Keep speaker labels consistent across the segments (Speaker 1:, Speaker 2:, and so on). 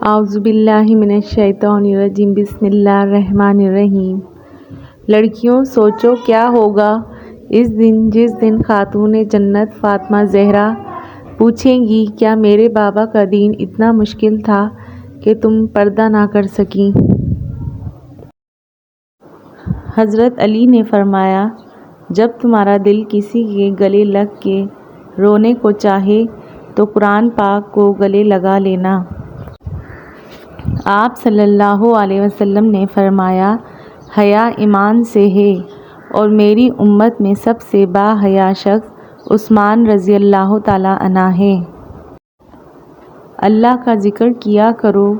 Speaker 1: اعوذ باللہ من الشیطان الرجیم بسم اللہ الرحمن الرحیم۔ لڑکیوں سوچو کیا ہوگا اس دن جس دن خاتون جنت فاطمہ زہرا پوچھیں گی کیا میرے بابا کا دین اتنا مشکل تھا کہ تم پردہ نہ کر سکیں؟ حضرت علی نے فرمایا جب تمہارا دل کسی کے گلے لگ کے رونے کو چاہے تو قرآن پاک کو گلے لگا لینا۔ آپ صلی اللہ علیہ وسلم نے فرمایا حیا ایمان سے ہے اور میری امت میں سب سے با حیا شخص عثمان رضی اللہ تعالیٰ عنہ ہے۔ اللہ کا ذکر کیا کرو،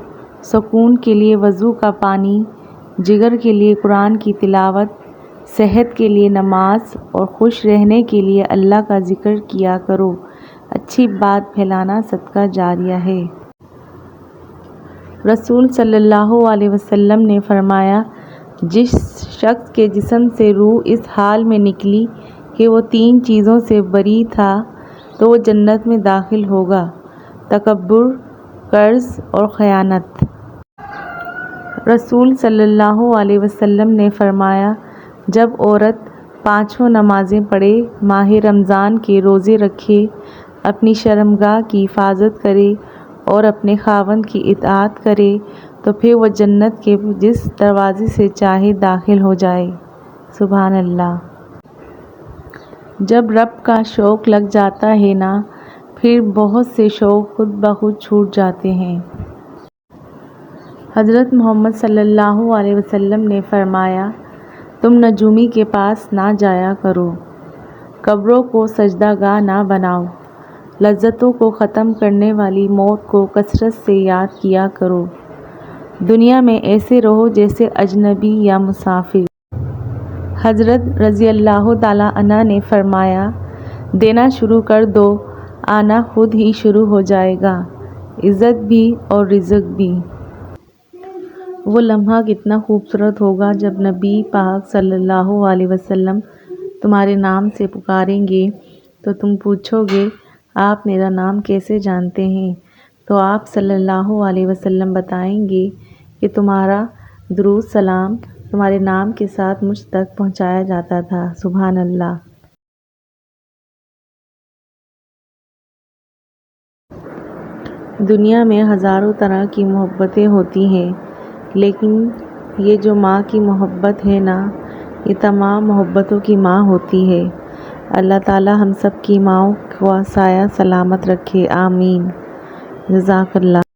Speaker 1: سکون کے لیے وضو کا پانی، جگر کے لیے قرآن کی تلاوت، صحت کے لیے نماز اور خوش رہنے کے لیے اللہ کا ذکر کیا کرو۔ اچھی بات پھیلانا صدقہ جاریہ ہے۔ رسول صلی اللہ علیہ وسلم نے فرمایا جس شخص کے جسم سے روح اس حال میں نکلی کہ وہ 3 چیزوں سے بری تھا تو وہ جنت میں داخل ہوگا: تکبر، قرض اور خیانت۔ رسول صلی اللہ علیہ وسلم نے فرمایا جب عورت 5 نمازیں پڑھے، ماہ رمضان کے روزے رکھے، اپنی شرمگاہ کی حفاظت کرے اور اپنے خاوند کی اطاعت کرے تو پھر وہ جنت کے جس دروازے سے چاہے داخل ہو جائے۔ سبحان اللہ۔ جب رب کا شوق لگ جاتا ہے نا، پھر بہت سے شوق خود بخود چھوٹ جاتے ہیں۔ حضرت محمد صلی اللہ علیہ وسلم نے فرمایا تم نجومی کے پاس نہ جایا کرو، قبروں کو سجدہ گاہ نہ بناؤ، لذتوں کو ختم کرنے والی موت کو کثرت سے یاد کیا کرو، دنیا میں ایسے رہو جیسے اجنبی یا مسافر۔ حضرت رضی اللہ تعالیٰ عنہ نے فرمایا دینا شروع کر دو، آنا خود ہی شروع ہو جائے گا، عزت بھی اور رزق بھی۔ وہ لمحہ کتنا خوبصورت ہوگا جب نبی پاک صلی اللہ علیہ وسلم تمہارے نام سے پکاریں گے تو تم پوچھو گے آپ میرا نام کیسے جانتے ہیں؟ تو آپ صلی اللہ علیہ وسلم بتائیں گے کہ تمہارا درود سلام تمہارے نام کے ساتھ مجھ تک پہنچایا جاتا تھا۔ سبحان اللہ۔ دنیا میں ہزاروں طرح کی محبتیں ہوتی ہیں، لیکن یہ جو ماں کی محبت ہے نا، یہ تمام محبتوں کی ماں ہوتی ہے۔ اللہ تعالیٰ ہم سب کی ماؤں کا سایہ سلامت رکھے، آمین۔ جزاک اللہ۔